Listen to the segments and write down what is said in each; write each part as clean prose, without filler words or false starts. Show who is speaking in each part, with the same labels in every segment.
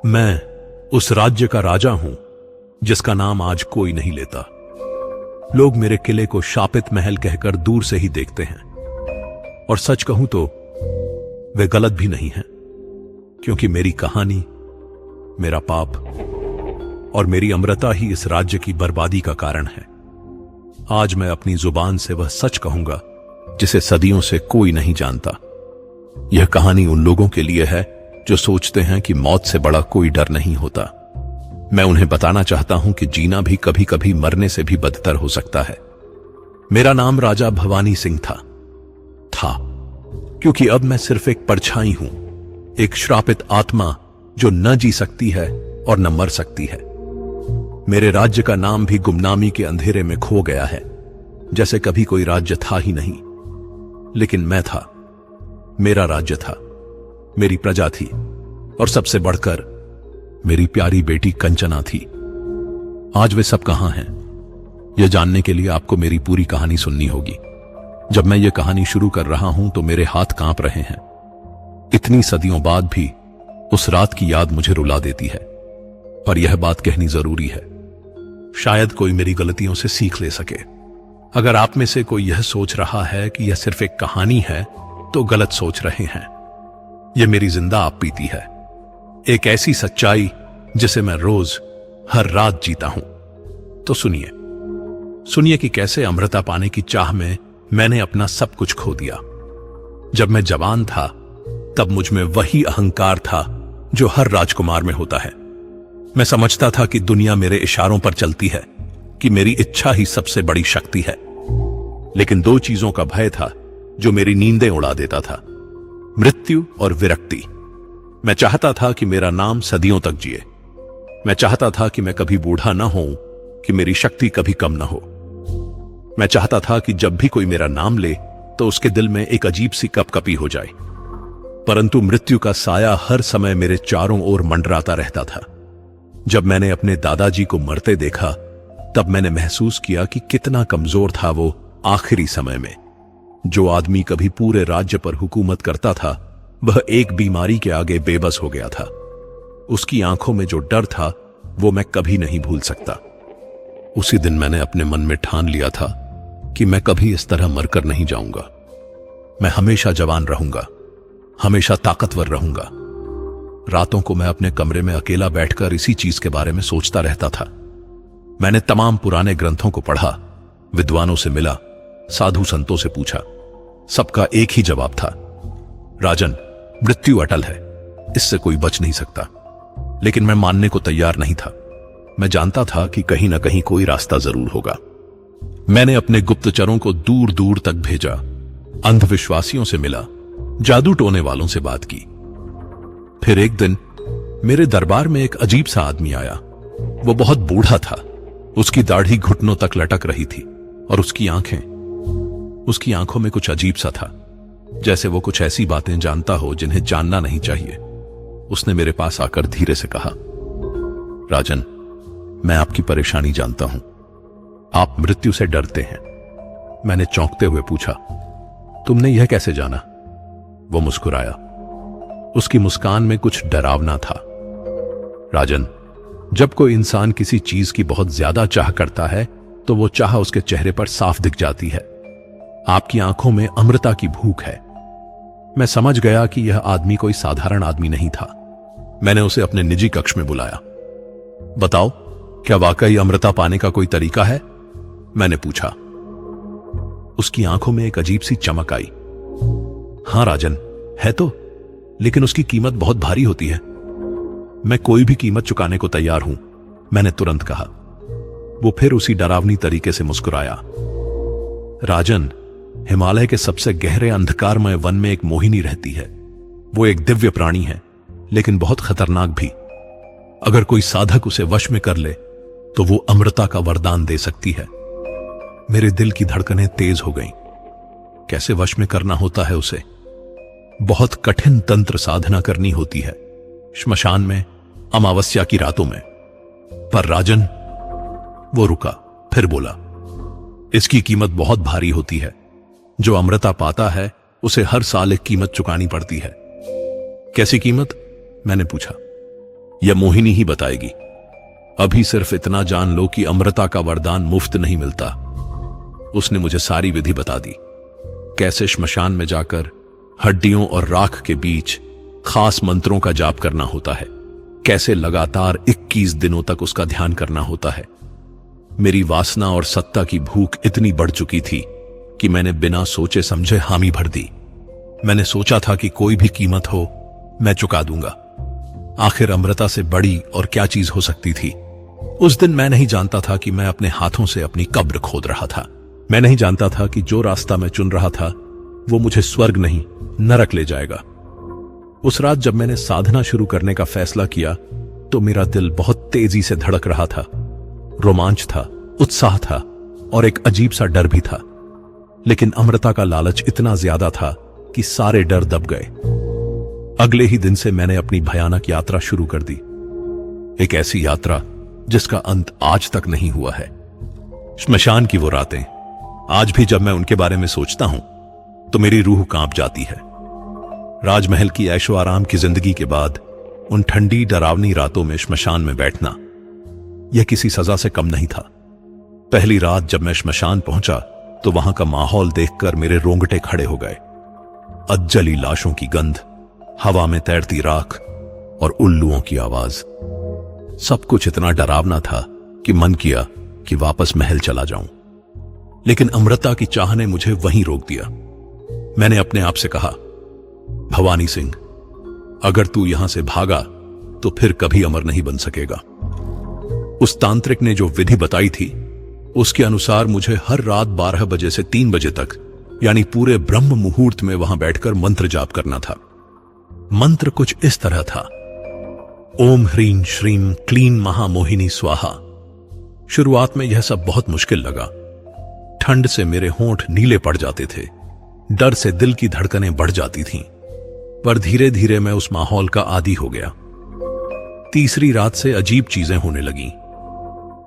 Speaker 1: मैं उस राज्य का राजा हूं जिसका नाम आज कोई नहीं लेता। लोग मेरे किले को शापित महल कहकर दूर से ही देखते हैं, और सच कहूं तो वे गलत भी नहीं हैं, क्योंकि मेरी कहानी, मेरा पाप और मेरी अमरता ही इस राज्य की बर्बादी का कारण है। आज मैं अपनी जुबान से वह सच कहूंगा जिसे सदियों से कोई नहीं जानता। यह कहानी उन लोगों के लिए है जो सोचते हैं कि मौत से बड़ा कोई डर नहीं होता। मैं उन्हें बताना चाहता हूं कि जीना भी कभी कभी मरने से भी बदतर हो सकता है। मेरा नाम राजा भवानी सिंह था, क्योंकि अब मैं सिर्फ एक परछाई हूं, एक श्रापित आत्मा जो न जी सकती है और न मर सकती है। मेरे राज्य का नाम भी गुमनामी के अंधेरे में खो गया है, जैसे कभी कोई राज्य था ही नहीं। लेकिन मैं था, मेरा राज्य था, मेरी प्रजा थी, और सबसे बढ़कर मेरी प्यारी बेटी कंचना थी। आज वे सब कहां हैं? यह जानने के लिए आपको मेरी पूरी कहानी सुननी होगी। जब मैं यह कहानी शुरू कर रहा हूं तो मेरे हाथ कांप रहे हैं। इतनी सदियों बाद भी उस रात की याद मुझे रुला देती है, पर यह बात कहनी जरूरी है, शायद कोई मेरी गलतियों से सीख ले सके। अगर आप में से कोई यह सोच रहा है कि यह सिर्फ एक कहानी है, तो गलत सोच रहे हैं। यह मेरी जिंदा आप बीती है, एक ऐसी सच्चाई जिसे मैं रोज हर रात जीता हूं। तो सुनिए कि कैसे अमृता पाने की चाह में मैंने अपना सब कुछ खो दिया। जब मैं जवान था तब मुझ में वही अहंकार था जो हर राजकुमार में होता है। मैं समझता था कि दुनिया मेरे इशारों पर चलती है, कि मेरी इच्छा ही सबसे बड़ी शक्ति है। लेकिन दो चीजों का भय था जो मेरी नींदें उड़ा देता था, मृत्यु और विरक्ति। मैं चाहता था कि मेरा नाम सदियों तक जिए। मैं चाहता था कि मैं कभी बूढ़ा न हो, कि मेरी शक्ति कभी कम न हो। मैं चाहता था कि जब भी कोई मेरा नाम ले तो उसके दिल में एक अजीब सी कपकपी हो जाए। परंतु मृत्यु का साया हर समय मेरे चारों ओर मंडराता रहता था। जब मैंने अपने दादाजी को मरते देखा, तब मैंने महसूस किया कि कितना कमजोर था वो आखिरी समय में। जो आदमी कभी पूरे राज्य पर हुकूमत करता था, वह एक बीमारी के आगे बेबस हो गया था। उसकी आंखों में जो डर था, वो मैं कभी नहीं भूल सकता। उसी दिन मैंने अपने मन में ठान लिया था कि मैं कभी इस तरह मरकर नहीं जाऊंगा। मैं हमेशा जवान रहूंगा, हमेशा ताकतवर रहूंगा। रातों को मैं अपने कमरे में अकेला बैठकर इसी चीज के बारे में सोचता रहता था। मैंने तमाम पुराने ग्रंथों को पढ़ा, विद्वानों से मिला, साधु संतों से पूछा। सबका एक ही जवाब था, राजन, मृत्यु अटल है, इससे कोई बच नहीं सकता। लेकिन मैं मानने को तैयार नहीं था। मैं जानता था कि कहीं ना कहीं कोई रास्ता जरूर होगा। मैंने अपने गुप्तचरों को दूर दूर तक भेजा, अंधविश्वासियों से मिला, जादू टोने वालों से बात की। फिर एक दिन मेरे दरबार में एक अजीब सा आदमी आया। वो बहुत बूढ़ा था, उसकी दाढ़ी घुटनों तक लटक रही थी, और उसकी आंखों में कुछ अजीब सा था, जैसे वो कुछ ऐसी बातें जानता हो जिन्हें जानना नहीं चाहिए। उसने मेरे पास आकर धीरे से कहा, राजन, मैं आपकी परेशानी जानता हूं। आप मृत्यु से डरते हैं। मैंने चौंकते हुए पूछा, तुमने यह कैसे जाना? वो मुस्कुराया। उसकी मुस्कान में कुछ डरावना था। राजन, जब कोई इंसान किसी चीज की बहुत ज्यादा चाह करता है, तो वो चाह उसके चेहरे पर साफ दिख जाती है। आपकी आंखों में अमृता की भूख है। मैं समझ गया कि यह आदमी कोई साधारण आदमी नहीं था। मैंने उसे अपने निजी कक्ष में बुलाया। बताओ, क्या वाकई अमृता पाने का कोई तरीका है? मैंने पूछा। उसकी आंखों में एक अजीब सी चमक आई। हां राजन, है तो, लेकिन उसकी कीमत बहुत भारी होती है। मैं कोई भी कीमत चुकाने को तैयार हूं, मैंने तुरंत कहा। वो फिर उसी डरावनी तरीके से मुस्कुराया। राजन, हिमालय के सबसे गहरे अंधकारमय वन में एक मोहिनी रहती है। वो एक दिव्य प्राणी है, लेकिन बहुत खतरनाक भी। अगर कोई साधक उसे वश में कर ले तो वो अमृता का वरदान दे सकती है। मेरे दिल की धड़कनें तेज हो गईं। कैसे वश में करना होता है उसे? बहुत कठिन तंत्र साधना करनी होती है, श्मशान में, अमावस्या की रातों में। पर राजन, वो रुका, फिर बोला, इसकी कीमत बहुत भारी होती है। जो अमृता पाता है उसे हर साल एक कीमत चुकानी पड़ती है। कैसी कीमत? मैंने पूछा। यह मोहिनी ही बताएगी। अभी सिर्फ इतना जान लो कि अमृता का वरदान मुफ्त नहीं मिलता। उसने मुझे सारी विधि बता दी, कैसे श्मशान में जाकर हड्डियों और राख के बीच खास मंत्रों का जाप करना होता है, कैसे लगातार 21 दिनों तक उसका ध्यान करना होता है। मेरी वासना और सत्ता की भूख इतनी बढ़ चुकी थी कि मैंने बिना सोचे समझे हामी भर दी। मैंने सोचा था कि कोई भी कीमत हो मैं चुका दूंगा। आखिर अमृता से बड़ी और क्या चीज हो सकती थी। उस दिन मैं नहीं जानता था कि मैं अपने हाथों से अपनी कब्र खोद रहा था। मैं नहीं जानता था कि जो रास्ता मैं चुन रहा था वो मुझे स्वर्ग नहीं नरक ले जाएगा। उस रात जब मैंने साधना शुरू करने का फैसला किया तो मेरा दिल बहुत तेजी से धड़क रहा था। रोमांच था, उत्साह था और एक अजीब सा डर भी था। लेकिन अमृता का लालच इतना ज्यादा था कि सारे डर दब गए। अगले ही दिन से मैंने अपनी भयानक यात्रा शुरू कर दी। एक ऐसी यात्रा जिसका अंत आज तक नहीं हुआ है। श्मशान की वो रातें, आज भी जब मैं उनके बारे में सोचता हूं तो मेरी रूह कांप जाती है। राजमहल की ऐशो आराम की जिंदगी के बाद उन ठंडी डरावनी रातों में श्मशान में बैठना, यह किसी सजा से कम नहीं था। पहली रात जब मैं श्मशान पहुंचा तो वहां का माहौल देखकर मेरे रोंगटे खड़े हो गए। अज्जली लाशों की गंध, हवा में तैरती राख और उल्लुओं की आवाज, सब कुछ इतना डरावना था कि मन किया कि वापस महल चला जाऊं। लेकिन अमृता की चाह ने मुझे वहीं रोक दिया। मैंने अपने आप से कहा, भवानी सिंह, अगर तू यहां से भागा तो फिर कभी अमर नहीं बन सकेगा। उस तांत्रिक ने जो विधि बताई थी उसके अनुसार मुझे हर रात 12 बजे से 3 बजे तक, यानी पूरे ब्रह्म मुहूर्त में वहां बैठकर मंत्र जाप करना था। मंत्र कुछ इस तरह था, ओम ह्रीं श्रीं क्लीं महामोहिनी स्वाहा। शुरुआत में यह सब बहुत मुश्किल लगा। ठंड से मेरे होंठ नीले पड़ जाते थे, डर से दिल की धड़कनें बढ़ जाती थीं। पर धीरे धीरे मैं उस माहौल का आदी हो गया। तीसरी रात से अजीब चीजें होने लगीं।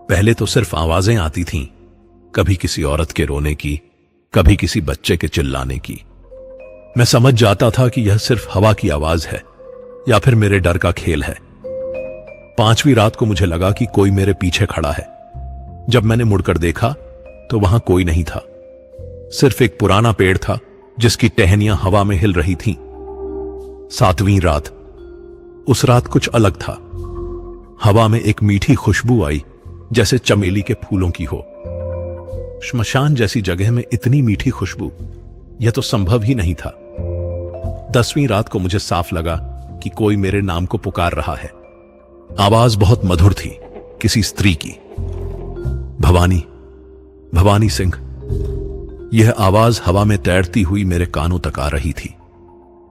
Speaker 1: पहले तो सिर्फ आवाजें आती थीं, कभी किसी औरत के रोने की, कभी किसी बच्चे के चिल्लाने की। मैं समझ जाता था कि यह सिर्फ हवा की आवाज है या फिर मेरे डर का खेल है। 5वीं रात को मुझे लगा कि कोई मेरे पीछे खड़ा है। जब मैंने मुड़कर देखा तो वहां कोई नहीं था, सिर्फ एक पुराना पेड़ था जिसकी टहनियां हवा में हिल रही थीं। 7वीं रात, उस रात कुछ अलग था। हवा में एक मीठी खुशबू आई जैसे चमेली के फूलों की हो। श्मशान जैसी जगह में इतनी मीठी खुशबू, यह तो संभव ही नहीं था। 10वीं रात को मुझे साफ लगा कि कोई मेरे नाम को पुकार रहा है। आवाज बहुत मधुर थी, किसी स्त्री की। भवानी, भवानी सिंह। यह आवाज हवा में तैरती हुई मेरे कानों तक आ रही थी।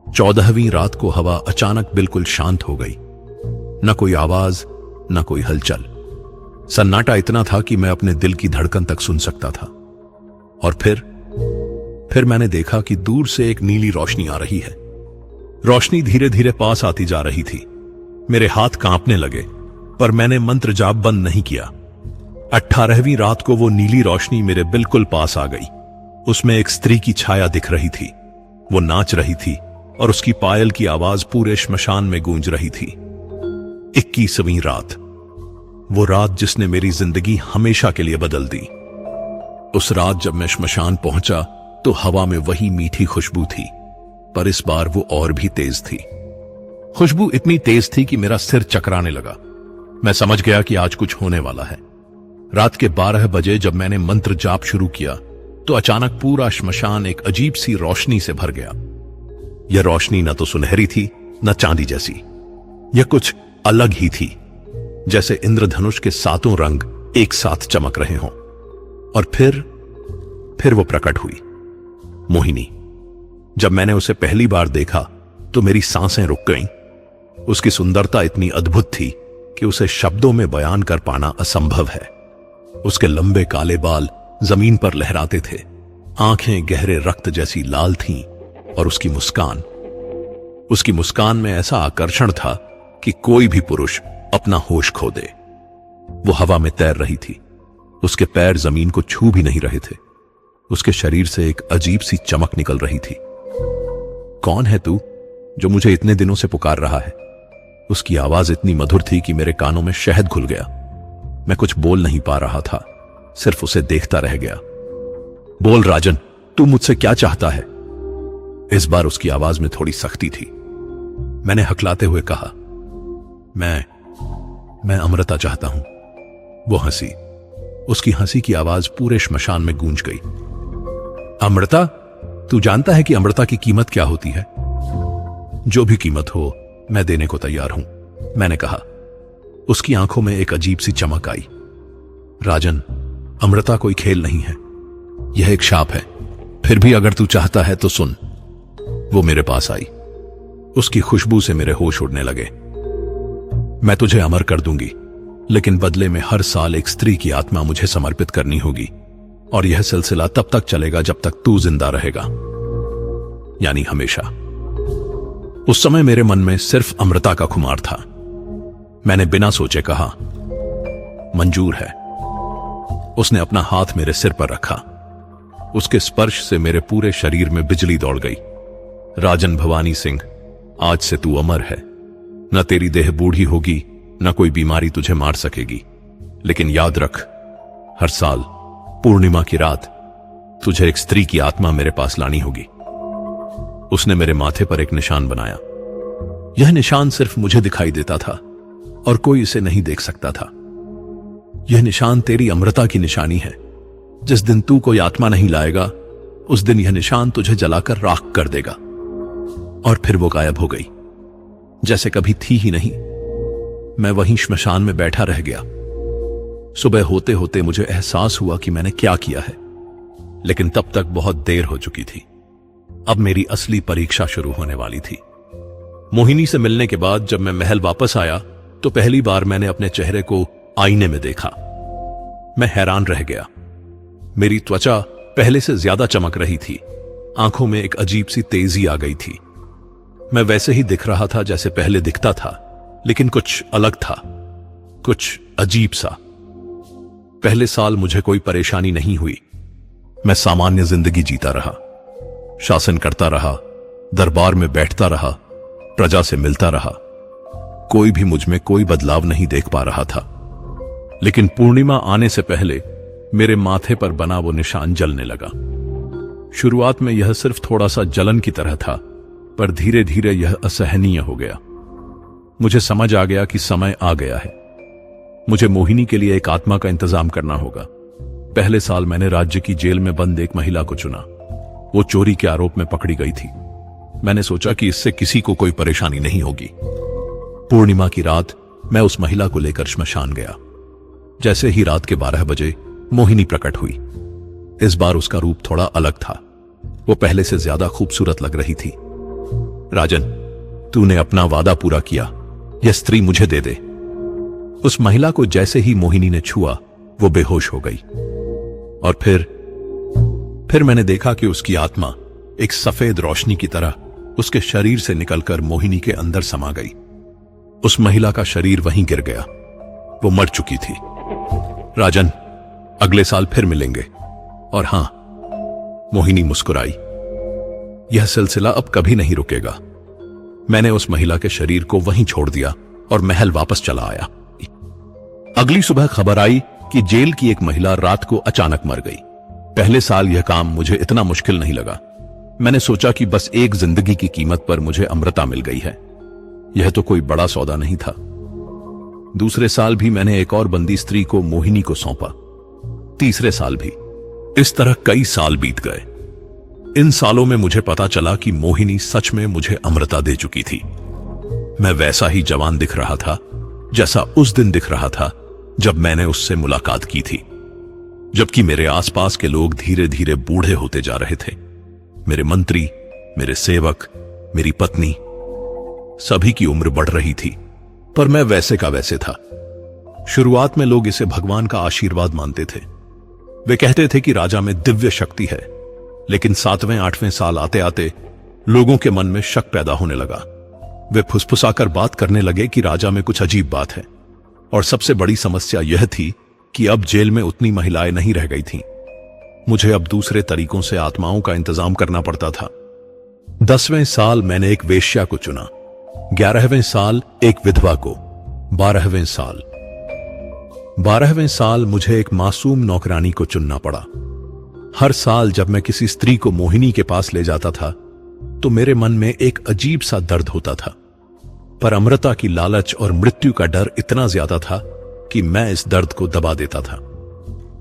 Speaker 1: 14वीं रात को हवा अचानक बिल्कुल शांत हो गई। न कोई आवाज, न कोई हलचल। सन्नाटा इतना था कि मैं अपने दिल की धड़कन तक सुन सकता था। और फिर मैंने देखा कि दूर से एक नीली रोशनी आ रही है। रोशनी धीरे धीरे पास आती जा रही थी। मेरे हाथ कांपने लगे, पर मैंने मंत्र जाप बंद नहीं किया। 18वीं रात को वो नीली रोशनी मेरे बिल्कुल पास आ गई। उसमें एक स्त्री की छाया दिख रही थी। वो नाच रही थी और उसकी पायल की आवाज पूरे श्मशान में गूंज रही थी। 21वीं रात, वो रात जिसने मेरी जिंदगी हमेशा के लिए बदल दी। उस रात जब मैं श्मशान पहुंचा तो हवा में वही मीठी खुशबू थी, पर इस बार वो और भी तेज थी। खुशबू इतनी तेज थी कि मेरा सिर चकराने लगा। मैं समझ गया कि आज कुछ होने वाला है। रात के 12 बजे जब मैंने मंत्र जाप शुरू किया तो अचानक पूरा श्मशान एक अजीब सी रोशनी से भर गया। यह रोशनी न तो सुनहरी थी न चांदी जैसी। यह कुछ अलग ही थी, जैसे इंद्रधनुष के 7 रंग एक साथ चमक रहे हों। और फिर वो प्रकट हुई, मोहिनी। जब मैंने उसे पहली बार देखा तो मेरी सांसें रुक गईं। उसकी सुंदरता इतनी अद्भुत थी कि उसे शब्दों में बयान कर पाना असंभव है। उसके लंबे काले बाल जमीन पर लहराते थे, आंखें गहरे रक्त जैसी लाल थीं और उसकी मुस्कान में ऐसा आकर्षण था कि कोई भी पुरुष अपना होश खो दे। वो हवा में तैर रही थी, उसके पैर जमीन को छू भी नहीं रहे थे। उसके शरीर से एक अजीब सी चमक निकल रही थी। कौन है तू जो मुझे इतने दिनों से पुकार रहा है? उसकी आवाज इतनी मधुर थी कि मेरे कानों में शहद घुल गया। मैं कुछ बोल नहीं पा रहा था, सिर्फ उसे देखता रह गया। बोल राजन, तू मुझसे क्या चाहता है? इस बार उसकी आवाज में थोड़ी सख्ती थी। मैंने हकलाते हुए कहा, मैं अमृता चाहता हूं। वो हंसी। उसकी हंसी की आवाज पूरे श्मशान में गूंज गई। अमृता? तू जानता है कि अमृता की कीमत क्या होती है? जो भी कीमत हो, मैं देने को तैयार हूं, मैंने कहा। उसकी आंखों में एक अजीब सी चमक आई। राजन, अमृता कोई खेल नहीं है, यह एक शाप है। फिर भी अगर तू चाहता है तो सुन। वो मेरे पास आई। उसकी खुशबू से मेरे होश उड़ने लगे। मैं तुझे अमर कर दूंगी, लेकिन बदले में हर साल एक स्त्री की आत्मा मुझे समर्पित करनी होगी, और यह सिलसिला तब तक चलेगा जब तक तू जिंदा रहेगा, यानी हमेशा। उस समय मेरे मन में सिर्फ अमृता का खुमार था। मैंने बिना सोचे कहा, मंजूर है। उसने अपना हाथ मेरे सिर पर रखा। उसके स्पर्श से मेरे पूरे शरीर में बिजली दौड़ गई। राजन भवानी सिंह, आज से तू अमर है। न तेरी देह बूढ़ी होगी, न कोई बीमारी तुझे मार सकेगी, लेकिन याद रख, हर साल पूर्णिमा की रात तुझे एक स्त्री की आत्मा मेरे पास लानी होगी। उसने मेरे माथे पर एक निशान बनाया। यह निशान सिर्फ मुझे दिखाई देता था और कोई इसे नहीं देख सकता था। यह निशान तेरी अमृता की निशानी है। जिस दिन तू कोई आत्मा नहीं लाएगा, उस दिन यह निशान तुझे जलाकर राख कर देगा। और फिर वो गायब हो गई, जैसे कभी थी ही नहीं। मैं वहीं श्मशान में बैठा रह गया। सुबह होते होते मुझे एहसास हुआ कि मैंने क्या किया है, लेकिन तब तक बहुत देर हो चुकी थी। अब मेरी असली परीक्षा शुरू होने वाली थी। मोहिनी से मिलने के बाद जब मैं महल वापस आया तो पहली बार मैंने अपने चेहरे को आईने में देखा। मैं हैरान रह गया। मेरी त्वचा पहले से ज्यादा चमक रही थी। आंखों में एक अजीब सी तेजी आ गई थी। मैं वैसे ही दिख रहा था जैसे पहले दिखता था, लेकिन कुछ अलग था, कुछ अजीब सा। पहले साल मुझे कोई परेशानी नहीं हुई। मैं सामान्य जिंदगी जीता रहा, शासन करता रहा, दरबार में बैठता रहा, प्रजा से मिलता रहा। कोई भी मुझ में कोई बदलाव नहीं देख पा रहा था। लेकिन पूर्णिमा आने से पहले मेरे माथे पर बना वो निशान जलने लगा। शुरुआत में यह सिर्फ थोड़ा सा जलन की तरह था, पर धीरे धीरे यह असहनीय हो गया। मुझे समझ आ गया कि समय आ गया है। मुझे मोहिनी के लिए एक आत्मा का इंतजाम करना होगा। पहले साल मैंने राज्य की जेल में बंद एक महिला को चुना। वो चोरी के आरोप में पकड़ी गई थी। मैंने सोचा कि इससे किसी को कोई परेशानी नहीं होगी। पूर्णिमा की रात मैं उस महिला को लेकर श्मशान गया। जैसे ही रात के 12 बजे मोहिनी प्रकट हुई। इस बार उसका रूप थोड़ा अलग था। वो पहले से ज्यादा खूबसूरत लग रही थी। राजन, तूने अपना वादा पूरा किया, यह स्त्री मुझे दे दे। उस महिला को जैसे ही मोहिनी ने छुआ, वो बेहोश हो गई। और फिर मैंने देखा कि उसकी आत्मा एक सफेद रोशनी की तरह उसके शरीर से निकलकर मोहिनी के अंदर समा गई। उस महिला का शरीर वहीं गिर गया। वो मर चुकी थी। राजन, अगले साल फिर मिलेंगे। और हां, मोहिनी मुस्कुराई। यह सिलसिला अब कभी नहीं रुकेगा। मैंने उस महिला के शरीर को वहीं छोड़ दिया और महल वापस चला आया। अगली सुबह खबर आई कि जेल की एक महिला रात को अचानक मर गई। पहले साल यह काम मुझे इतना मुश्किल नहीं लगा। मैंने सोचा कि बस एक जिंदगी की कीमत पर मुझे अमृता मिल गई है। यह तो कोई बड़ा सौदा नहीं था। दूसरे साल भी मैंने एक और बंदी स्त्री को मोहिनी को सौंपा। तीसरे साल भी। इस तरह कई साल बीत गए। इन सालों में मुझे पता चला कि मोहिनी सच में मुझे अमृता दे चुकी थी। मैं वैसा ही जवान दिख रहा था जैसा उस दिन दिख रहा था जब मैंने उससे मुलाकात की थी। जबकि मेरे आसपास के लोग धीरे धीरे बूढ़े होते जा रहे थे। मेरे मंत्री, मेरे सेवक, मेरी पत्नी, सभी की उम्र बढ़ रही थी, पर मैं वैसे का वैसे था। शुरुआत में लोग इसे भगवान का आशीर्वाद मानते थे। वे कहते थे कि राजा में दिव्य शक्ति है, लेकिन 7वें 8वें साल आते आते लोगों के मन में शक पैदा होने लगा। वे फुसफुसाकर बात करने लगे कि राजा में कुछ अजीब बात है। और सबसे बड़ी समस्या यह थी कि अब जेल में उतनी महिलाएं नहीं रह गई थीं। मुझे अब दूसरे तरीकों से आत्माओं का इंतजाम करना पड़ता था। 10वें साल मैंने एक वेश्या को चुना। 11वें साल एक विधवा को, 12वें साल। 12वें साल मुझे एक मासूम नौकरानी को चुनना पड़ा। हर साल जब मैं किसी स्त्री को मोहिनी के पास ले जाता था तो मेरे मन में एक अजीब सा दर्द होता था, पर अमृता की लालच और मृत्यु का डर इतना ज्यादा था कि मैं इस दर्द को दबा देता था।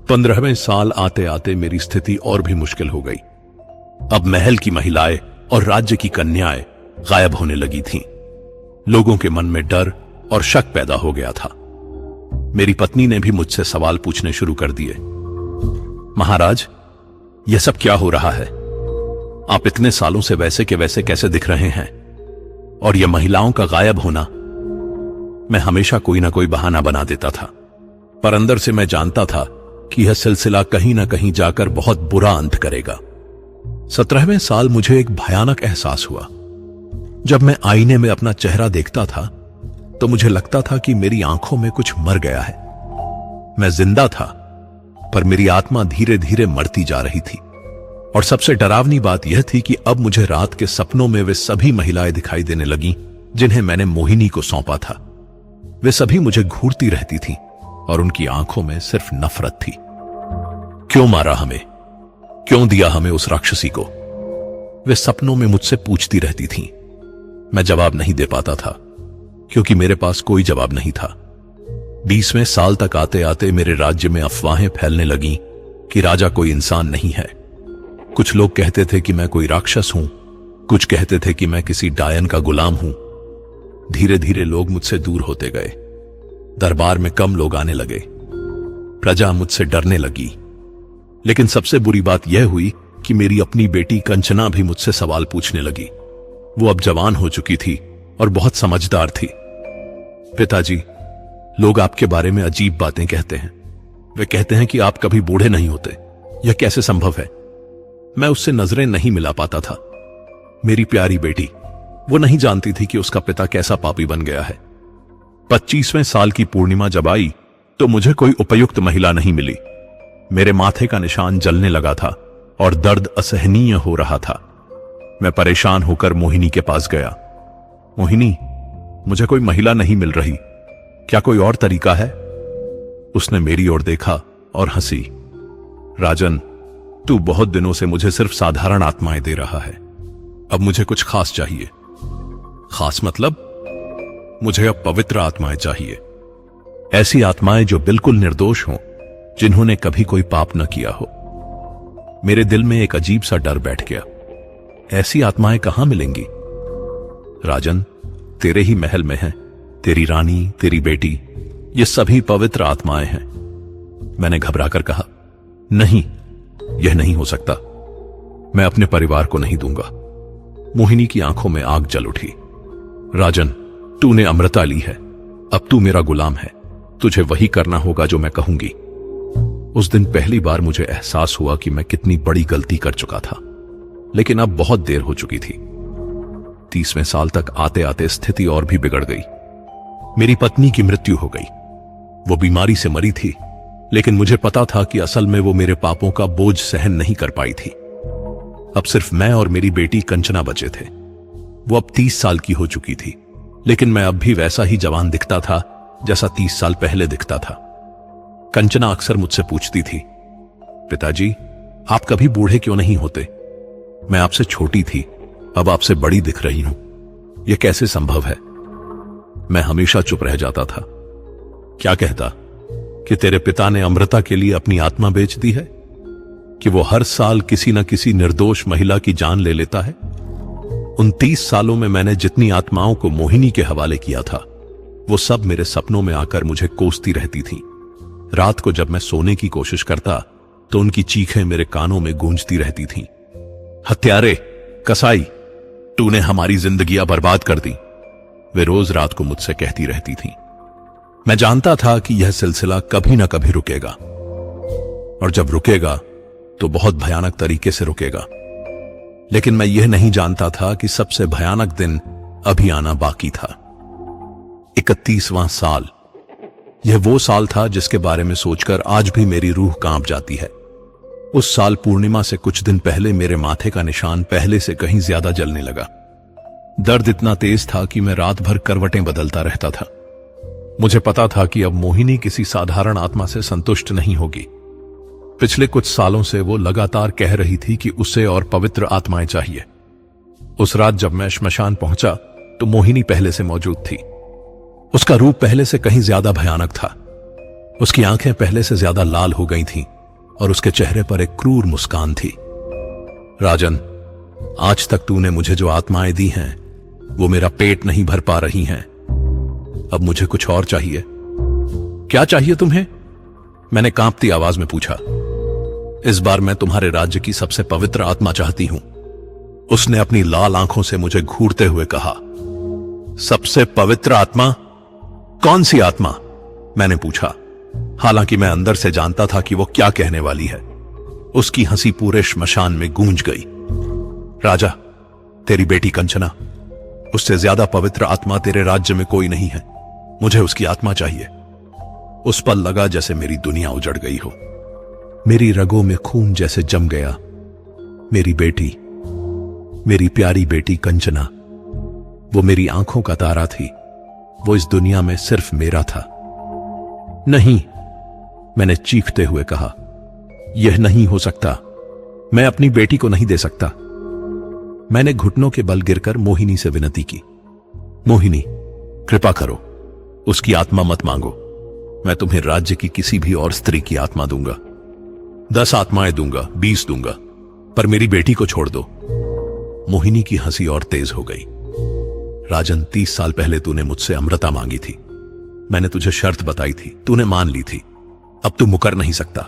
Speaker 1: 15वें साल आते आते मेरी स्थिति और भी मुश्किल हो गई। अब महल की महिलाएं और राज्य की कन्याएं गायब होने लगी थीं। लोगों के मन में डर और शक पैदा हो गया था। मेरी पत्नी ने भी मुझसे सवाल पूछने शुरू कर दिए। महाराज, यह सब क्या हो रहा है? आप इतने सालों से वैसे के वैसे कैसे दिख रहे हैं? और यह महिलाओं का गायब होना। मैं हमेशा कोई ना कोई बहाना बना देता था, पर अंदर से मैं जानता था कि यह सिलसिला कहीं ना कहीं जाकर बहुत बुरा अंत करेगा। 17वें साल मुझे एक भयानक एहसास हुआ। जब मैं आईने में अपना चेहरा देखता था तो मुझे लगता था कि मेरी आंखों में कुछ मर गया है। मैं जिंदा था, पर मेरी आत्मा धीरे धीरे मरती जा रही थी। और सबसे डरावनी बात यह थी कि अब मुझे रात के सपनों में वे सभी महिलाएं दिखाई देने लगीं जिन्हें मैंने मोहिनी को सौंपा था। वे सभी मुझे घूरती रहती थीं और उनकी आंखों में सिर्फ नफरत थी। क्यों मारा हमें? क्यों दिया हमें उस राक्षसी को? वे सपनों में मुझसे पूछती रहती थीं। मैं जवाब नहीं दे पाता था क्योंकि मेरे पास कोई जवाब नहीं था। 20वें साल तक आते आते मेरे राज्य में अफवाहें फैलने लगीं कि राजा कोई इंसान नहीं है। कुछ लोग कहते थे कि मैं कोई राक्षस हूं, कुछ कहते थे कि मैं किसी डायन का गुलाम हूं। धीरे धीरे लोग मुझसे दूर होते गए। दरबार में कम लोग आने लगे। प्रजा मुझसे डरने लगी। लेकिन सबसे बुरी बात यह हुई कि मेरी अपनी बेटी कंचना भी मुझसे सवाल पूछने लगी। वो अब जवान हो चुकी थी और बहुत समझदार थी। पिताजी, लोग आपके बारे में अजीब बातें कहते हैं। वे कहते हैं कि आप कभी बूढ़े नहीं होते। यह कैसे संभव है? मैं उससे नजरें नहीं मिला पाता था। मेरी प्यारी बेटी, वो नहीं जानती थी कि उसका पिता कैसा पापी बन गया है। 25वें साल की पूर्णिमा जब आई तो मुझे कोई उपयुक्त महिला नहीं मिली। मेरे माथे का निशान जलने लगा था और दर्द असहनीय हो रहा था। मैं परेशान होकर मोहिनी के पास गया। मोहिनी, मुझे कोई महिला नहीं मिल रही, क्या कोई और तरीका है? उसने मेरी ओर देखा और हंसी। राजन, तू बहुत दिनों से मुझे सिर्फ साधारण आत्माएं दे रहा है। अब मुझे कुछ खास चाहिए। खास मतलब? मुझे अब पवित्र आत्माएं चाहिए। ऐसी आत्माएं जो बिल्कुल निर्दोष हों, जिन्होंने कभी कोई पाप न किया हो। मेरे दिल में एक अजीब सा डर बैठ गया। ऐसी आत्माएं कहां मिलेंगी? राजन, तेरे ही महल में हैं तेरी रानी, तेरी बेटी, ये सभी पवित्र आत्माएं हैं। मैंने घबराकर कहा, नहीं, यह नहीं हो सकता। मैं अपने परिवार को नहीं दूंगा। मोहिनी की आंखों में आग जल उठी। राजन, तूने अमृता ली है, अब तू मेरा गुलाम है। तुझे वही करना होगा जो मैं कहूंगी। उस दिन पहली बार मुझे एहसास हुआ कि मैं कितनी बड़ी गलती कर चुका था, लेकिन अब बहुत देर हो चुकी थी। 30वें साल तक आते आते स्थिति और भी बिगड़ गई। मेरी पत्नी की मृत्यु हो गई। वो बीमारी से मरी थी, लेकिन मुझे पता था कि असल में वो मेरे पापों का बोझ सहन नहीं कर पाई थी। अब सिर्फ मैं और मेरी बेटी कंचना बचे थे। वो अब 30 साल की हो चुकी थी, लेकिन मैं अब भी वैसा ही जवान दिखता था जैसा 30 साल पहले दिखता था। कंचना अक्सर मुझसे पूछती थी, पिताजी, आप कभी बूढ़े क्यों नहीं होते? मैं आपसे छोटी थी, अब आपसे बड़ी दिख रही हूं। यह कैसे संभव है? मैं हमेशा चुप रह जाता था। क्या कहता कि तेरे पिता ने अमृता के लिए अपनी आत्मा बेच दी है? कि वो हर साल किसी न किसी निर्दोष महिला की जान ले लेता है? उन 30 सालों में मैंने जितनी आत्माओं को मोहिनी के हवाले किया था, वो सब मेरे सपनों में आकर मुझे कोसती रहती थीं। रात को जब मैं सोने की कोशिश करता तो उनकी चीखें मेरे कानों में गूंजती रहती थीं। हत्यारे, कसाई, तूने हमारी जिंदगियां बर्बाद कर दी, वे रोज रात को मुझसे कहती रहती थीं। मैं जानता था कि यह सिलसिला कभी ना कभी रुकेगा, और जब रुकेगा तो बहुत भयानक तरीके से रुकेगा। लेकिन मैं यह नहीं जानता था कि सबसे भयानक दिन अभी आना बाकी था। 31वां साल, यह वो साल था जिसके बारे में सोचकर आज भी मेरी रूह कांप जाती है। उस साल पूर्णिमा से कुछ दिन पहले मेरे माथे का निशान पहले से कहीं ज्यादा जलने लगा। दर्द इतना तेज था कि मैं रात भर करवटें बदलता रहता था। मुझे पता था कि अब मोहिनी किसी साधारण आत्मा से संतुष्ट नहीं होगी। पिछले कुछ सालों से वो लगातार कह रही थी कि उसे और पवित्र आत्माएं चाहिए। उस रात जब मैं श्मशान पहुंचा तो मोहिनी पहले से मौजूद थी। उसका रूप पहले से कहीं ज्यादा भयानक था। उसकी आंखें पहले से ज्यादा लाल हो गई थीं और उसके चेहरे पर एक क्रूर मुस्कान थी। राजन, आज तक तूने मुझे जो आत्माएं दी हैं वो मेरा पेट नहीं भर पा रही हैं। अब मुझे कुछ और चाहिए। क्या चाहिए तुम्हें? मैंने कांपती आवाज में पूछा। इस बार मैं तुम्हारे राज्य की सबसे पवित्र आत्मा चाहती हूं, उसने अपनी लाल आंखों से मुझे घूरते हुए कहा। सबसे पवित्र आत्मा? कौन सी आत्मा? मैंने पूछा, हालांकि मैं अंदर से जानता था कि वो क्या कहने वाली है। उसकी हंसी पूरे श्मशान में गूंज गई। राजा, तेरी बेटी कंचना, उससे ज्यादा पवित्र आत्मा तेरे राज्य में कोई नहीं है। मुझे उसकी आत्मा चाहिए। उस पल लगा जैसे मेरी दुनिया उजड़ गई हो। मेरी रगों में खून जैसे जम गया। मेरी बेटी, मेरी प्यारी बेटी कंचना, वो मेरी आंखों का तारा थी। वो इस दुनिया में सिर्फ मेरा था। नहीं, मैंने चीखते हुए कहा, यह नहीं हो सकता। मैं अपनी बेटी को नहीं दे सकता। मैंने घुटनों के बल गिरकर मोहिनी से विनती की। मोहिनी, कृपा करो, उसकी आत्मा मत मांगो। मैं तुम्हें राज्य की किसी भी और स्त्री की आत्मा दूंगा। 10 आत्माएं दूंगा, 20 दूंगा, पर मेरी बेटी को छोड़ दो। मोहिनी की हंसी और तेज हो गई। राजन, 30 साल पहले तूने मुझसे अमृता मांगी थी। मैंने तुझे शर्त बताई थी, तूने मान ली थी। अब तू मुकर नहीं सकता।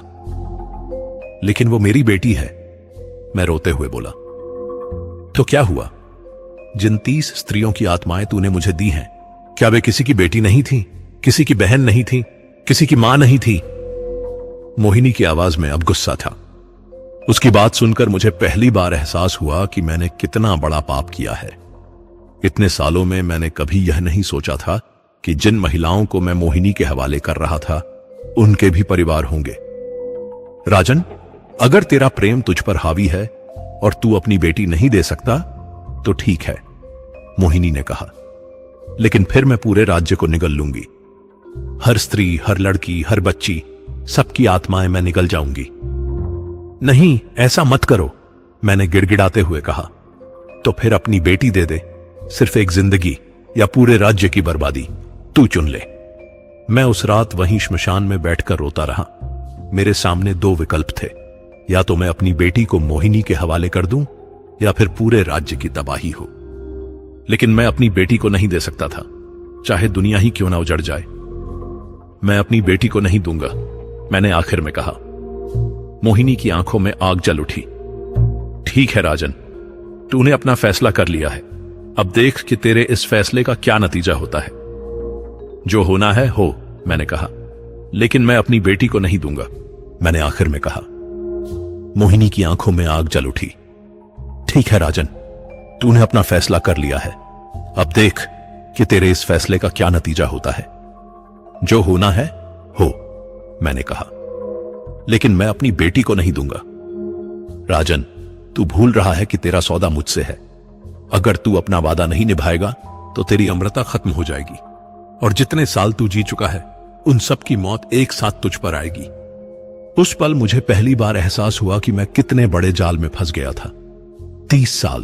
Speaker 1: लेकिन वो मेरी बेटी है, मैं रोते हुए बोला। तो क्या हुआ? जिन 30 स्त्रियों की आत्माएं तूने मुझे दी हैं, क्या वे किसी की बेटी नहीं थी? किसी की बहन नहीं थी? किसी की मां नहीं थी? मोहिनी की आवाज में अब गुस्सा था। उसकी बात सुनकर मुझे पहली बार एहसास हुआ कि मैंने कितना बड़ा पाप किया है। इतने सालों में मैंने कभी यह नहीं सोचा था कि जिन महिलाओं को मैं मोहिनी के हवाले कर रहा था उनके भी परिवार होंगे। राजन, अगर तेरा प्रेम तुझ पर हावी है और तू अपनी बेटी नहीं दे सकता तो ठीक है, मोहिनी ने कहा, लेकिन फिर मैं पूरे राज्य को निगल लूंगी। हर स्त्री, हर लड़की, हर बच्ची, सबकी आत्माएं मैं निगल जाऊंगी। नहीं, ऐसा मत करो, मैंने गिड़गिड़ाते हुए कहा। तो फिर अपनी बेटी दे दे, सिर्फ एक जिंदगी या पूरे राज्य की बर्बादी, तू चुन ले। मैं उस रात वहीं श्मशान में बैठकर रोता रहा। मेरे सामने 2 विकल्प थे, या तो मैं अपनी बेटी को मोहिनी के हवाले कर दूं या फिर पूरे राज्य की तबाही हो। लेकिन मैं अपनी बेटी को नहीं दे सकता था, चाहे दुनिया ही क्यों ना उजड़ जाए। मैं अपनी बेटी को नहीं दूंगा, मैंने आखिर में कहा। मोहिनी की आंखों में आग जल उठी। ठीक है राजन, तूने अपना फैसला कर लिया है। अब देख कि तेरे इस फैसले का क्या नतीजा होता है। जो होना है हो, मैंने कहा, लेकिन मैं अपनी बेटी को नहीं दूंगा, मैंने आखिर में कहा। मोहिनी की आंखों में आग जल उठी। ठीक है राजन, तूने अपना फैसला कर लिया है। अब देख कि तेरे इस फैसले का क्या नतीजा होता है। जो होना है हो, मैंने कहा, लेकिन मैं अपनी बेटी को नहीं दूंगा। राजन, तू भूल रहा है कि तेरा सौदा मुझसे है। अगर तू अपना वादा नहीं निभाएगा तो तेरी अमृता खत्म हो जाएगी और जितने साल तू जी चुका है उन सब की मौत एक साथ तुझ पर आएगी। उस पल मुझे पहली बार एहसास हुआ कि मैं कितने बड़े जाल में फंस गया था। 30 साल।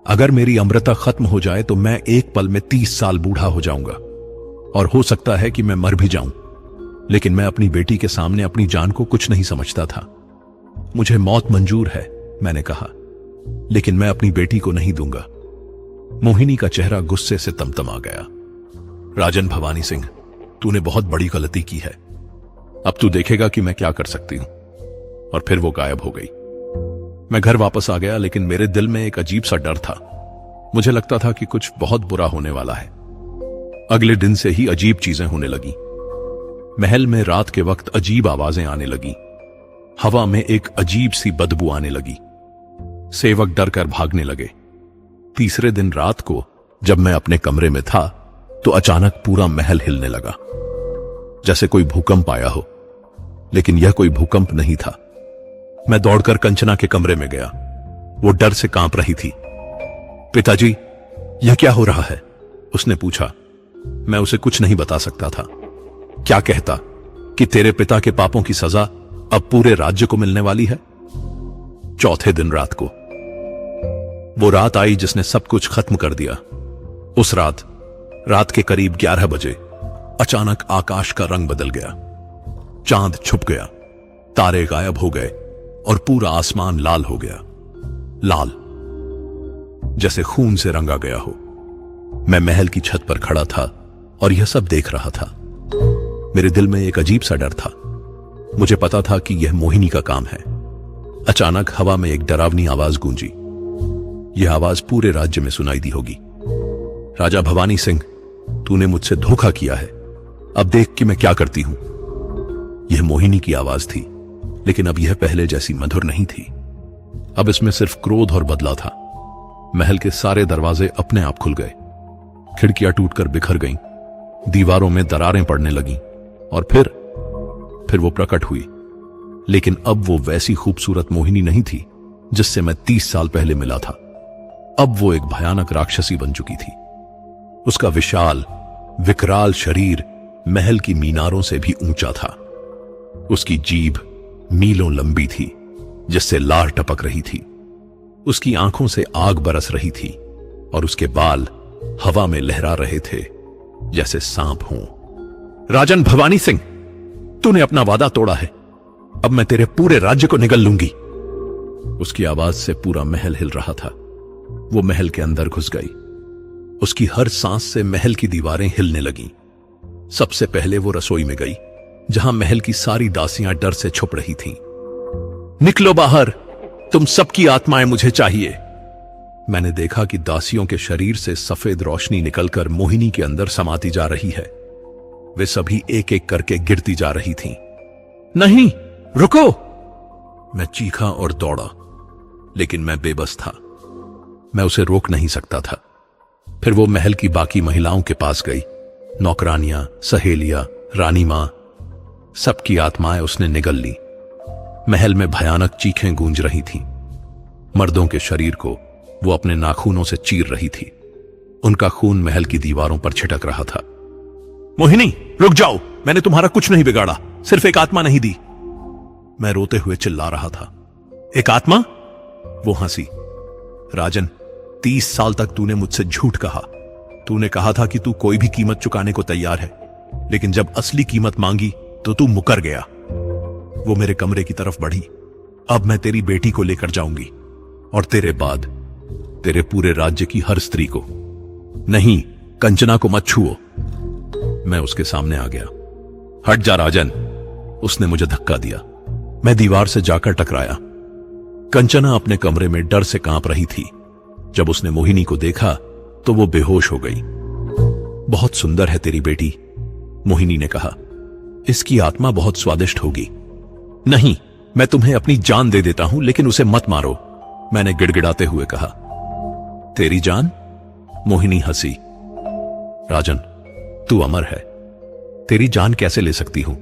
Speaker 1: अगर मेरी अमृता खत्म हो जाए तो मैं एक पल में 30 साल बूढ़ा हो जाऊंगा और हो सकता है कि मैं मर भी जाऊं। लेकिन मैं अपनी बेटी के सामने अपनी जान को कुछ नहीं समझता था। मुझे मौत मंजूर है, मैंने कहा, लेकिन मैं अपनी बेटी को नहीं दूंगा। मोहिनी का चेहरा गुस्से से तमतमा गया। राजन भवानी सिंह, तूने बहुत बड़ी गलती की है। अब तू देखेगा कि मैं क्या कर सकती हूं। और फिर वो गायब हो गई। मैं घर वापस आ गया, लेकिन मेरे दिल में एक अजीब सा डर था। मुझे लगता था कि कुछ बहुत बुरा होने वाला है। अगले दिन से ही अजीब चीजें होने लगी। महल में रात के वक्त अजीब आवाजें आने लगी। हवा में एक अजीब सी बदबू आने लगी। सेवक डर कर भागने लगे। तीसरे दिन रात को जब मैं अपने कमरे में था तो अचानक पूरा महल हिलने लगा, जैसे कोई भूकंप आया हो। लेकिन यह कोई भूकंप नहीं था। मैं दौड़कर कंचना के कमरे में गया। वो डर से कांप रही थी। पिताजी, यह क्या हो रहा है? उसने पूछा। मैं उसे कुछ नहीं बता सकता था। क्या कहता कि तेरे पिता के पापों की सजा अब पूरे राज्य को मिलने वाली है? चौथे दिन रात को वो रात आई जिसने सब कुछ खत्म कर दिया। उस रात के करीब 11 बजे अचानक आकाश का रंग बदल गया। चांद छुप गया, तारे गायब हो गए और पूरा आसमान लाल हो गया। लाल, जैसे खून से रंगा गया हो। मैं महल की छत पर खड़ा था और यह सब देख रहा था। मेरे दिल में एक अजीब सा डर था। मुझे पता था कि यह मोहिनी का काम है। अचानक हवा में एक डरावनी आवाज गूंजी। यह आवाज पूरे राज्य में सुनाई दी होगी। राजा भवानी सिंह, तूने मुझसे धोखा किया है। अब देख कि मैं क्या करती हूं। यह मोहिनी की आवाज थी, लेकिन अब यह पहले जैसी मधुर नहीं थी। अब इसमें सिर्फ क्रोध और बदला था। महल के सारे दरवाजे अपने आप खुल गए, खिड़कियां टूटकर बिखर गईं, दीवारों में दरारें पड़ने लगीं और फिर वो प्रकट हुई। लेकिन अब वो वैसी खूबसूरत मोहिनी नहीं थी जिससे मैं 30 साल पहले मिला था। अब वो एक भयानक राक्षसी बन चुकी थी। उसका विशाल विकराल शरीर महल की मीनारों से भी ऊंचा था। उसकी जीभ मीलों लंबी थी जिससे लार टपक रही थी। उसकी आंखों से आग बरस रही थी और उसके बाल हवा में लहरा रहे थे जैसे सांप हों। राजन भवानी सिंह, तूने अपना वादा तोड़ा है। अब मैं तेरे पूरे राज्य को निगल लूंगी। उसकी आवाज से पूरा महल हिल रहा था। वो महल के अंदर घुस गई। उसकी हर सांस से महल की दीवारें हिलने लगीं। सबसे पहले वो रसोई में गई, जहां महल की सारी दासियां डर से छुप रही थीं। निकलो बाहर, तुम सबकी आत्माएं मुझे चाहिए। मैंने देखा कि दासियों के शरीर से सफेद रोशनी निकलकर मोहिनी के अंदर समाती जा रही है। वे सभी एक एक करके गिरती जा रही थीं। नहीं, रुको! मैं चीखा और दौड़ा, लेकिन मैं बेबस था। मैं उसे रोक नहीं सकता था। फिर वो महल की बाकी महिलाओं के पास गई। नौकरानियां, सहेलियां, रानी मां, सबकी आत्माएं उसने निगल ली। महल में भयानक चीखें गूंज रही थीं। मर्दों के शरीर को वो अपने नाखूनों से चीर रही थी। उनका खून महल की दीवारों पर छिटक रहा था। मोहिनी, रुक जाओ! मैंने तुम्हारा कुछ नहीं बिगाड़ा, सिर्फ एक आत्मा नहीं दी। मैं रोते हुए चिल्ला रहा था। एक आत्मा? वो हंसी। राजन, 30 साल तक तूने मुझसे झूठ कहा। तूने कहा था कि तू कोई भी कीमत चुकाने को तैयार है, लेकिन जब असली कीमत मांगी तो तू मुकर गया। वो मेरे कमरे की तरफ बढ़ी। अब मैं तेरी बेटी को लेकर जाऊंगी और तेरे बाद तेरे पूरे राज्य की हर स्त्री को। नहीं, कंचना को मत छुओ। मैं उसके सामने आ गया। हट जा राजन! उसने मुझे धक्का दिया। मैं दीवार से जाकर टकराया। कंचना अपने कमरे में डर से कांप रही थी। जब उसने मोहिनी को देखा तो वो बेहोश हो गई। बहुत सुंदर है तेरी बेटी, मोहिनी ने कहा। इसकी आत्मा बहुत स्वादिष्ट होगी। नहीं, मैं तुम्हें अपनी जान दे देता हूं, लेकिन उसे मत मारो, मैंने गिड़गिड़ाते हुए कहा। तेरी जान? मोहिनी हंसी। राजन, तू अमर है। तेरी जान कैसे ले सकती हूं?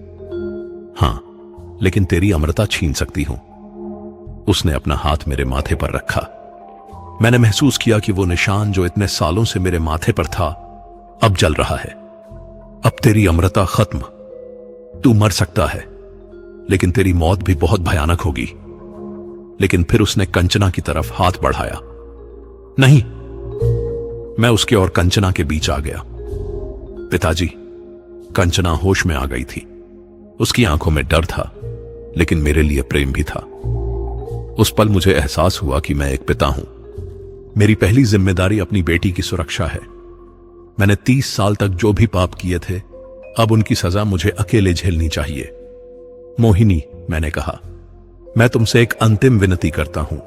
Speaker 1: हां, लेकिन तेरी अमरता छीन सकती हूं। उसने अपना हाथ मेरे माथे पर रखा। मैंने महसूस किया कि वो निशान जो इतने सालों से मेरे माथे पर था, अब जल रहा है। अब तेरी अमरता खत्म। तू मर सकता है, लेकिन तेरी मौत भी बहुत भयानक होगी। लेकिन फिर उसने कंचना की तरफ हाथ बढ़ाया। नहीं! मैं उसके और कंचना के बीच आ गया। पिताजी! कंचना होश में आ गई थी। उसकी आंखों में डर था, लेकिन मेरे लिए प्रेम भी था। उस पल मुझे एहसास हुआ कि मैं एक पिता हूं। मेरी पहली जिम्मेदारी अपनी बेटी की सुरक्षा है। मैंने 30 साल तक जो भी पाप किए थे, अब उनकी सजा मुझे अकेले झेलनी चाहिए। मोहिनी, मैंने कहा, मैं तुमसे एक अंतिम विनती करता हूं।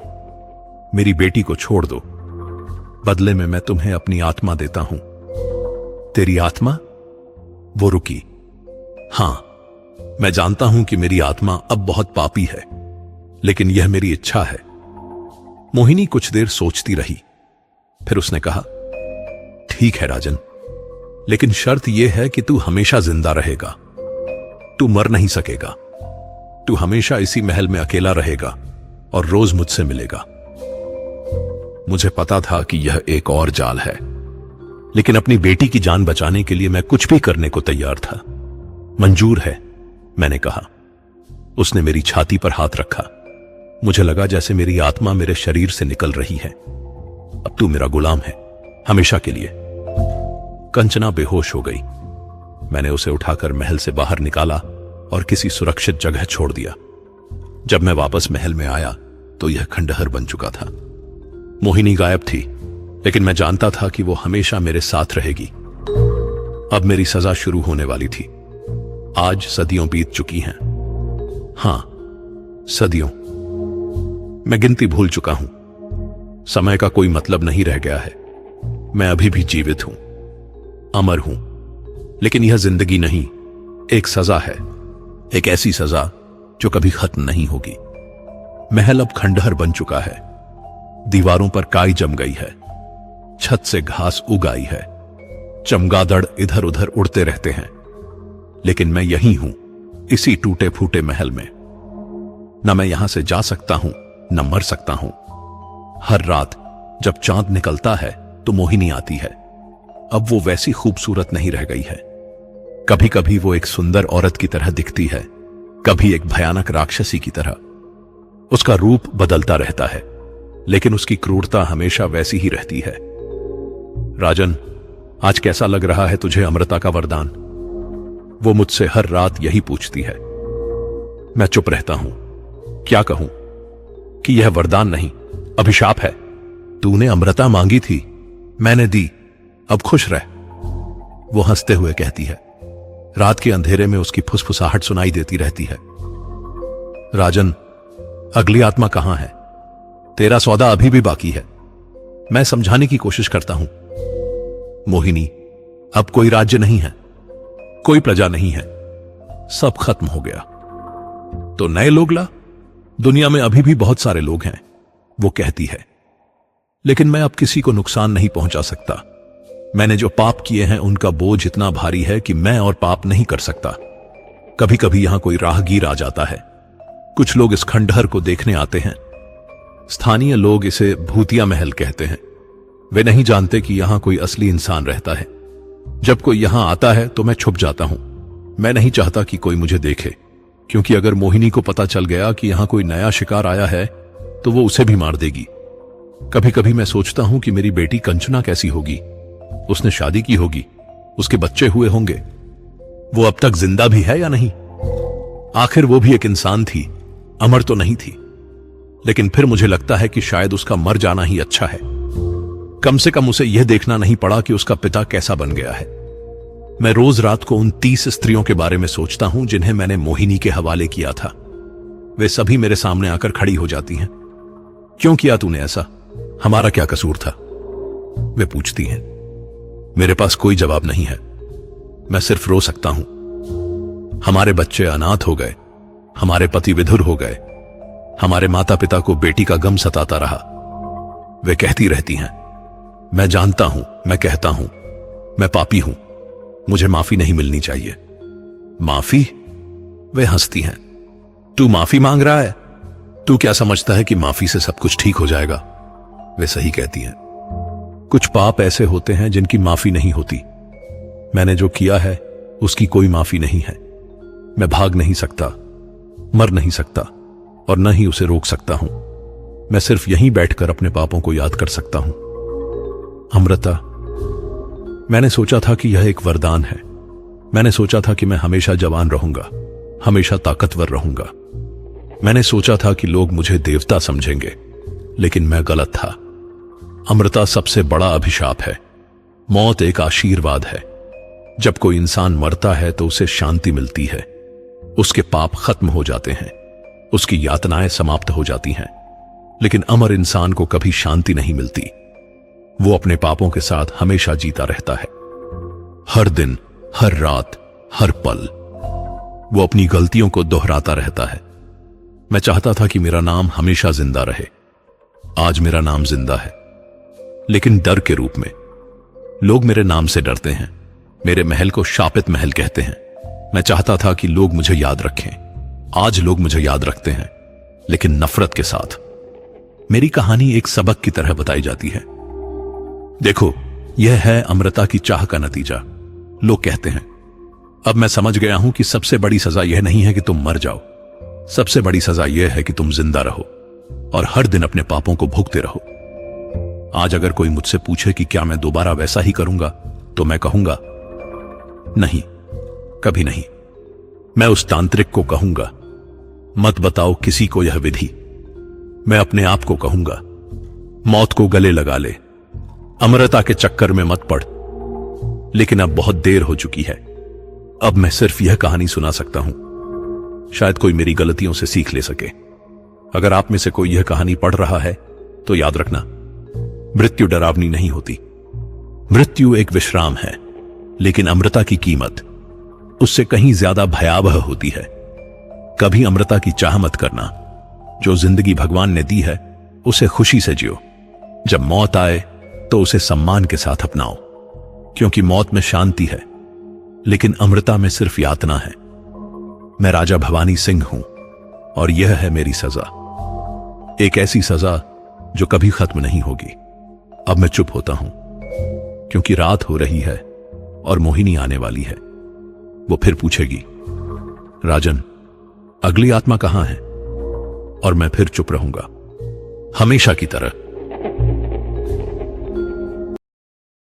Speaker 1: मेरी बेटी को छोड़ दो। बदले में मैं तुम्हें अपनी आत्मा देता हूं। तेरी आत्मा? वो रुकी। हां, मैं जानता हूं कि मेरी आत्मा अब बहुत पापी है, लेकिन यह मेरी इच्छा है। मोहिनी कुछ देर सोचती रही। फिर उसने कहा, ठीक है राजन, लेकिन शर्त यह है कि तू हमेशा जिंदा रहेगा। तू मर नहीं सकेगा। तू हमेशा इसी महल में अकेला रहेगा और रोज मुझसे मिलेगा। मुझे पता था कि यह एक और जाल है, लेकिन अपनी बेटी की जान बचाने के लिए मैं कुछ भी करने को तैयार था। मंजूर है, मैंने कहा। उसने मेरी छाती पर हाथ रखा। मुझे लगा जैसे मेरी आत्मा मेरे शरीर से निकल रही है। अब तू मेरा गुलाम है, हमेशा के लिए। कंचना बेहोश हो गई। मैंने उसे उठाकर महल से बाहर निकाला और किसी सुरक्षित जगह छोड़ दिया। जब मैं वापस महल में आया तो यह खंडहर बन चुका था। मोहिनी गायब थी, लेकिन मैं जानता था कि वो हमेशा मेरे साथ रहेगी। अब मेरी सजा शुरू होने वाली थी। आज सदियों बीत चुकी हैं। हां, सदियों। मैं गिनती भूल चुका हूं। समय का कोई मतलब नहीं रह गया है। मैं अभी भी जीवित हूं, अमर हूं। लेकिन यह जिंदगी नहीं, एक सजा है। एक ऐसी सजा जो कभी खत्म नहीं होगी। महल अब खंडहर बन चुका है। दीवारों पर काई जम गई है। छत से घास उग आई है। चमगादड़ इधर उधर उड़ते रहते हैं। लेकिन मैं यहीं हूं, इसी टूटे फूटे महल में। न मैं यहां से जा सकता हूं, न मर सकता हूं। हर रात जब चांद निकलता है तो मोहिनी आती है। अब वो वैसी खूबसूरत नहीं रह गई है। कभी कभी वो एक सुंदर औरत की तरह दिखती है, कभी एक भयानक राक्षसी की तरह। उसका रूप बदलता रहता है, लेकिन उसकी क्रूरता हमेशा वैसी ही रहती है। राजन, आज कैसा लग रहा है तुझे अमृता का वरदान? वो मुझसे हर रात यही पूछती है। मैं चुप रहता हूं। क्या कहूं कि यह वरदान नहीं, अभिशाप है। तूने अमृता मांगी थी, मैंने दी, अब खुश रह। वो हंसते हुए कहती है। रात के अंधेरे में उसकी फुसफुसाहट सुनाई देती रहती है। राजन, अगली आत्मा कहां है? तेरा सौदा अभी भी बाकी है। मैं समझाने की कोशिश करता हूं। मोहिनी, अब कोई राज्य नहीं है, कोई प्रजा नहीं है, सब खत्म हो गया। तो नए लोग ला, दुनिया में अभी भी बहुत सारे लोग हैं, वो कहती है। लेकिन मैं अब किसी को नुकसान नहीं पहुंचा सकता। मैंने जो पाप किए हैं उनका बोझ इतना भारी है कि मैं और पाप नहीं कर सकता। कभी कभी यहां कोई राहगीर आ जाता है। कुछ लोग इस खंडहर को देखने आते हैं। स्थानीय लोग इसे भूतिया महल कहते हैं। वे नहीं जानते कि यहां कोई असली इंसान रहता है। जब कोई यहां आता है तो मैं छुप जाता हूं। मैं नहीं चाहता कि कोई मुझे देखे, क्योंकि अगर मोहिनी को पता चल गया कि यहां कोई नया शिकार आया है तो वो उसे भी मार देगी। कभी कभी मैं सोचता हूं कि मेरी बेटी कंचना कैसी होगी। उसने शादी की होगी, उसके बच्चे हुए होंगे। वो अब तक जिंदा भी है या नहीं? आखिर वो भी एक इंसान थी, अमर तो नहीं थी। लेकिन फिर मुझे लगता है कि शायद उसका मर जाना ही अच्छा है। कम से कम उसे यह देखना नहीं पड़ा कि उसका पिता कैसा बन गया है। मैं रोज रात को उन 30 स्त्रियों के बारे में सोचता हूं जिन्हें मैंने मोहिनी के हवाले किया था। वे सभी मेरे सामने आकर खड़ी हो जाती हैं। क्यों किया तूने ऐसा? हमारा क्या कसूर था? वे पूछती हैं। मेरे पास कोई जवाब नहीं है। मैं सिर्फ रो सकता हूं। हमारे बच्चे अनाथ हो गए, हमारे पति विधुर हो गए, हमारे माता पिता को बेटी का गम सताता रहा। वे कहती रहती हैं, मैं जानता हूं, मैं कहता हूं, मैं पापी हूं, मुझे माफी नहीं मिलनी चाहिए। माफी? वे हंसती हैं। तू माफी मांग रहा है? तू क्या समझता है कि माफी से सब कुछ ठीक हो जाएगा? वे सही कहती हैं। कुछ पाप ऐसे होते हैं जिनकी माफी नहीं होती। मैंने जो किया है उसकी कोई माफी नहीं है। मैं भाग नहीं सकता, मर नहीं सकता और न ही उसे रोक सकता हूं। मैं सिर्फ यहीं बैठकर अपने पापों को याद कर सकता हूं। अमृता, मैंने सोचा था कि यह एक वरदान है। मैंने सोचा था कि मैं हमेशा जवान रहूंगा, हमेशा ताकतवर रहूंगा। मैंने सोचा था कि लोग मुझे देवता समझेंगे, लेकिन मैं गलत था। अमृता सबसे बड़ा अभिशाप है। मौत एक आशीर्वाद है। जब कोई इंसान मरता है तो उसे शांति मिलती है। उसके पाप खत्म हो जाते हैं, उसकी यातनाएं समाप्त हो जाती हैं। लेकिन अमर इंसान को कभी शांति नहीं मिलती। वो अपने पापों के साथ हमेशा जीता रहता है। हर दिन, हर रात, हर पल वो अपनी गलतियों को दोहराता रहता है। मैं चाहता था कि मेरा नाम हमेशा जिंदा रहे। आज मेरा नाम जिंदा है, लेकिन डर के रूप में। लोग मेरे नाम से डरते हैं। मेरे महल को शापित महल कहते हैं। मैं चाहता था कि लोग मुझे याद रखें। आज लोग मुझे याद रखते हैं, लेकिन नफरत के साथ। मेरी कहानी एक सबक की तरह बताई जाती है। देखो, यह है अमृता की चाह का नतीजा। लोग कहते हैं, अब मैं समझ गया हूं कि सबसे बड़ी सजा यह नहीं है कि तुम मर जाओ, सबसे बड़ी सजा यह है कि तुम जिंदा रहो और हर दिन अपने पापों को भुगते रहो। आज अगर कोई मुझसे पूछे कि क्या मैं दोबारा वैसा ही करूंगा, तो मैं कहूंगा नहीं, कभी नहीं। मैं उस तांत्रिक को कहूंगा, मत बताओ किसी को यह विधि। मैं अपने आप को कहूंगा, मौत को गले लगा ले, अमृता के चक्कर में मत पड़। लेकिन अब बहुत देर हो चुकी है। अब मैं सिर्फ यह कहानी सुना सकता हूं, शायद कोई मेरी गलतियों से सीख ले सके। अगर आप में से कोई यह कहानी पढ़ रहा है तो याद रखना, मृत्यु डरावनी नहीं होती। मृत्यु एक विश्राम है, लेकिन अमृता की कीमत उससे कहीं ज्यादा भयावह होती है। कभी अमृता की चाह मत करना। जो जिंदगी भगवान ने दी है उसे खुशी से जियो। जब मौत आए तो उसे सम्मान के साथ अपनाओ, क्योंकि मौत में शांति है, लेकिन अमृता में सिर्फ यातना है। मैं राजा भवानी सिंह हूं और यह है मेरी सजा, एक ऐसी सजा जो कभी खत्म नहीं होगी। अब मैं चुप होता हूं, क्योंकि रात हो रही है और मोहिनी आने वाली है। वो फिर पूछेगी, राजन, अगली आत्मा कहां है? और मैं फिर चुप रहूंगा, हमेशा की तरह।